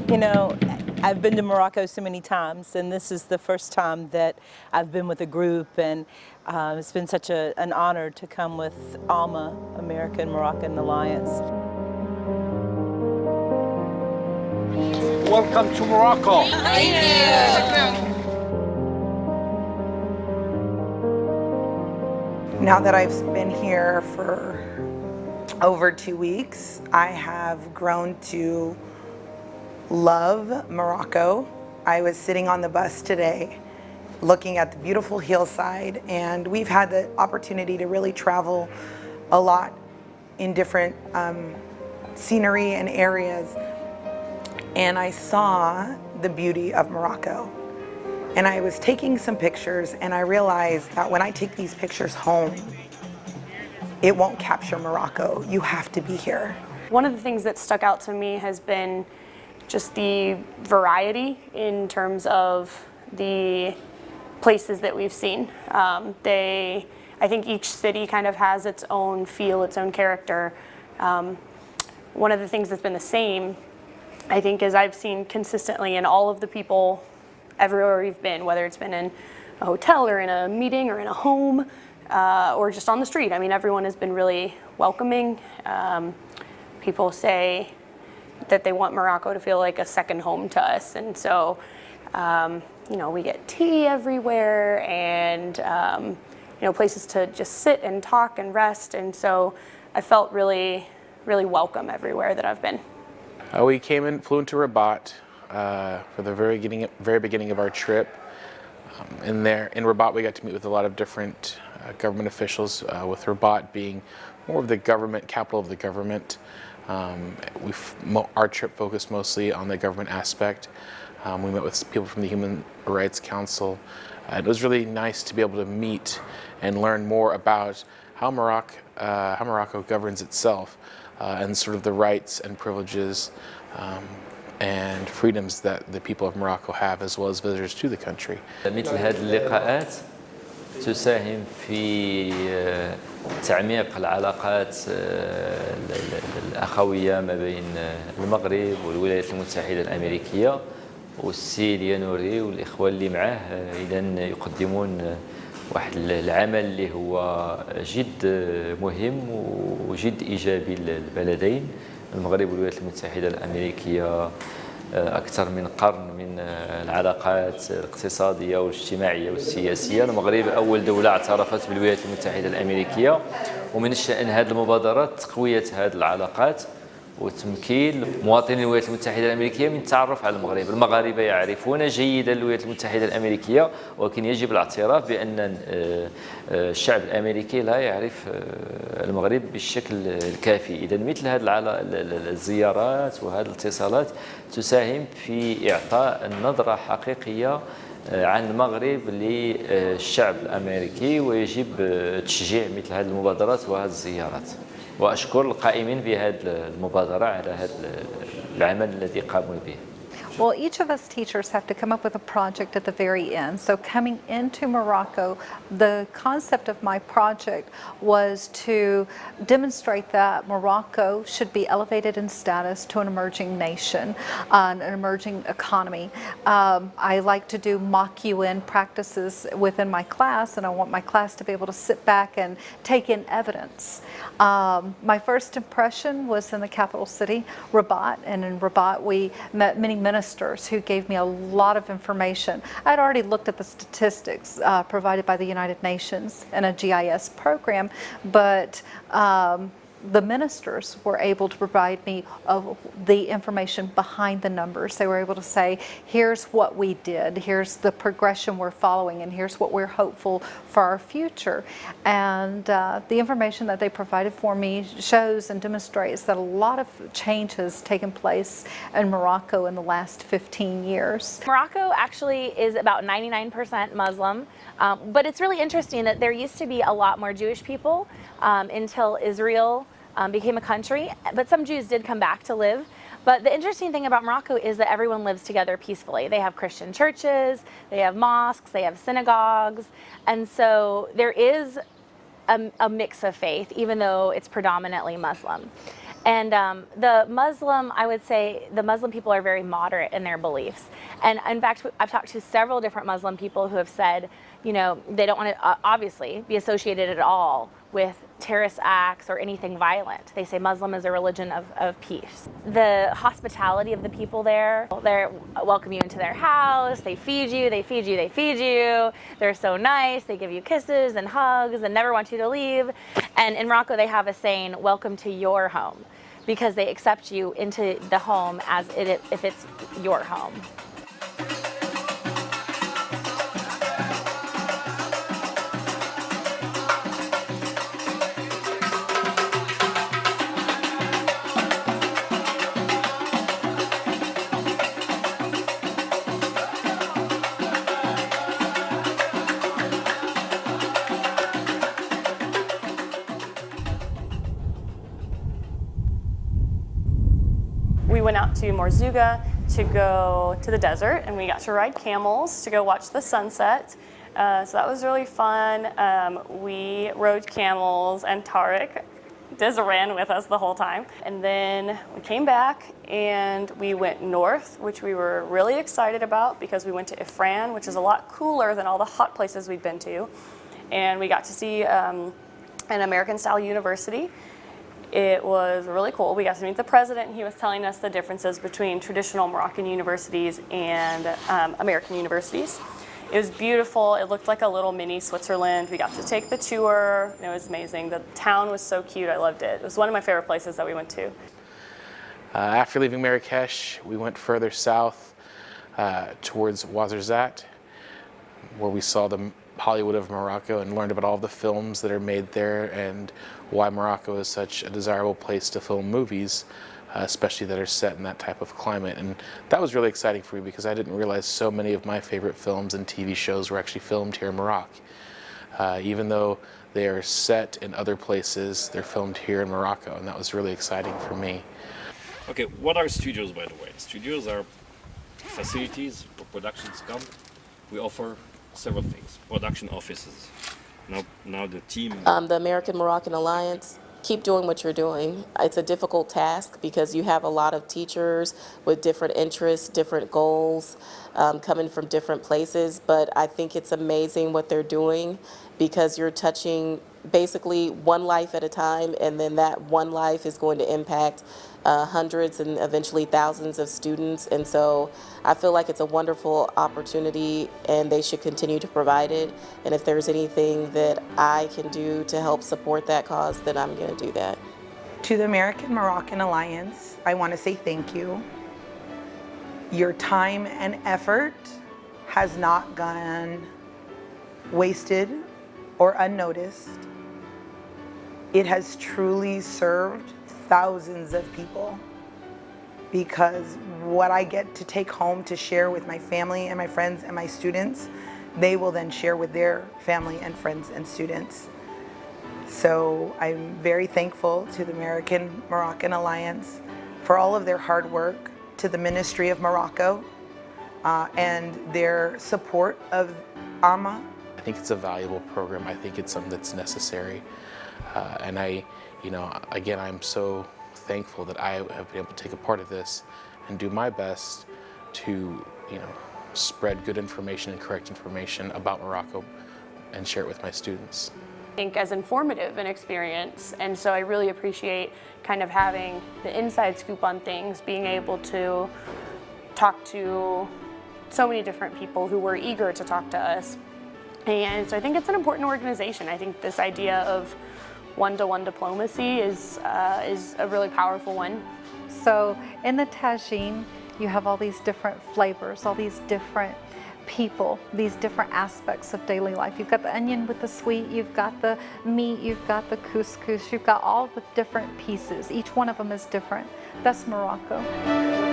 You know, I've been to Morocco so many times, and this is the first time that I've been with a group, and it's been such an honor to come with ALMA, American Moroccan Alliance. Welcome to Morocco. Thank you. Now that I've been here for over 2 weeks, I have grown to love Morocco. I was sitting on the bus today looking at the beautiful hillside, and we've had the opportunity to really travel a lot in different scenery and areas, and I saw the beauty of Morocco. And I was taking some pictures, and I realized that when I take these pictures home, it won't capture Morocco. You have to be here. One of the things that stuck out to me has been just the variety in terms of the places that we've seen. I think each city kind of has its own feel, its own character. One of the things that's been the same, I think, is I've seen consistently in all of the people everywhere we've been, whether it's been in a hotel or in a meeting or in a home or just on the street. I mean, everyone has been really welcoming. People say that they want Morocco to feel like a second home to us. And so, you know, we get tea everywhere and, you know, places to just sit and talk and rest. And so I felt really, really welcome everywhere that I've been. We flew into Rabat for the very beginning of our trip. In Rabat, we got to meet with a lot of different government officials, with Rabat being more of the government, capital of the government. Our trip focused mostly on the government aspect. We met with people from the Human Rights Council. It was really nice to be able to meet and learn more about how Morocco governs itself and sort of the rights and privileges and freedoms that the people of Morocco have, as well as visitors to the country. مثل هذه اللقاءات تساهم في تعميق العلاقات الأخوية ما بين المغرب والولايات المتحدة الأمريكية، والسيد يانوري والإخوة اللي معاه إذن يقدمون واحد العمل اللي هو جد مهم وجد إيجابي للبلدين المغرب والولايات المتحدة الأمريكية. أكثر من قرن من العلاقات الاقتصادية والاجتماعية والسياسية. المغرب أول دولة اعترفت بالولايات المتحدة الأمريكية، ومن الشأن هذه المبادرات تقوية هذه العلاقات وتمكين مواطني الولايات المتحدة الأمريكية من التعرف على المغرب. المغاربة يعرفون جيدا الولايات المتحدة الأمريكية، ولكن يجب الاعتراف بأن الشعب الأمريكي لا يعرف المغرب بالشكل الكافي. إذا مثل هذه الزيارات وهذه الاتصالات تساهم في إعطاء النظرة حقيقية عن المغرب للشعب الأمريكي، ويجب تشجيع مثل هذه المبادرات وهذه الزيارات. وأشكر القائمين بهذه المبادرة على هذا العمل الذي قاموا به. Well, each of us teachers have to come up with a project at the very end. So coming into Morocco, the concept of my project was to demonstrate that Morocco should be elevated in status to an emerging nation, an emerging economy. I like to do mock UN practices within my class, and I want my class to be able to sit back and take in evidence. My first impression was in the capital city, Rabat, and in Rabat we met many ministers who gave me a lot of information. I'd already looked at the statistics provided by the United Nations in a GIS program, but the ministers were able to provide me the information behind the numbers. They were able to say, here's what we did, here's the progression we're following, and here's what we're hopeful for our future. And the information that they provided for me shows and demonstrates that a lot of change has taken place in Morocco in the last 15 years. Morocco actually is about 99% Muslim, but it's really interesting that there used to be a lot more Jewish people until Israel became a country, but some Jews did come back to live. But the interesting thing about Morocco is that everyone lives together peacefully. They have Christian churches, they have mosques, they have synagogues, and so there is a mix of faith, even though it's predominantly Muslim. And the Muslim, I would say the Muslim people are very moderate in their beliefs. And in fact, I've talked to several different Muslim people who have said, you know, they don't want to obviously be associated at all with terrorist acts or anything violent. They say Muslim is a religion of peace. The hospitality of the people there, they welcome you into their house, they feed you, they feed you, they feed you. They're so nice, they give you kisses and hugs and never want you to leave. And in Morocco, they have a saying, welcome to your home, because they accept you into the home as if it's your home. We went out to Morzouga to go to the desert, and we got to ride camels to go watch the sunset. So that was really fun. We rode camels, and Tariq just ran with us the whole time. And then we came back and we went north, which we were really excited about because we went to Ifran, which is a lot cooler than all the hot places we'd been to. And we got to see an American-style university. It was really cool. We got to meet the president, and he was telling us the differences between traditional Moroccan universities and American universities. It was beautiful. It looked like a little mini Switzerland. We got to take the tour. It was amazing. The town was so cute. I loved it. It was one of my favorite places that we went to. After leaving Marrakesh, we went further south towards Ouarzazate, where we saw the Hollywood of Morocco and learned about all of the films that are made there and why Morocco is such a desirable place to film movies, especially that are set in that type of climate. And that was really exciting for me because I didn't realize so many of my favorite films and TV shows were actually filmed here in Morocco. Even though they are set in other places, they're filmed here in Morocco, and that was really exciting for me. Okay, what are studios, by the way? Studios are facilities where productions come. We offer several things. Production offices. Now the team. The Moroccan Alliance, keep doing what you're doing. It's a difficult task because you have a lot of teachers with different interests, different goals, coming from different places, but I think it's amazing what they're doing because you're touching basically one life at a time, and then that one life is going to impact hundreds and eventually thousands of students. And so I feel like it's a wonderful opportunity, and they should continue to provide it. And if there's anything that I can do to help support that cause, then I'm going to do that. To the Moroccan Alliance, I want to say thank you. Your time and effort has not gone wasted or unnoticed. It has truly served thousands of people, because what I get to take home to share with my family and my friends and my students, they will then share with their family and friends and students. So I'm very thankful to the Moroccan Alliance for all of their hard work, to the Ministry of Morocco and their support of AMA. I think it's a valuable program. I think it's something that's necessary. And again, I'm so thankful that I have been able to take a part of this and do my best to, spread good information and correct information about Morocco and share it with my students. I think as informative an experience, and so I really appreciate kind of having the inside scoop on things, being able to talk to so many different people who were eager to talk to us. And so I think it's an important organization. I think this idea of one-to-one diplomacy is a really powerful one. So in the tagine, you have all these different flavors, all these different people, these different aspects of daily life. You've got the onion with the sweet, you've got the meat, you've got the couscous, you've got all the different pieces. Each one of them is different. That's Morocco.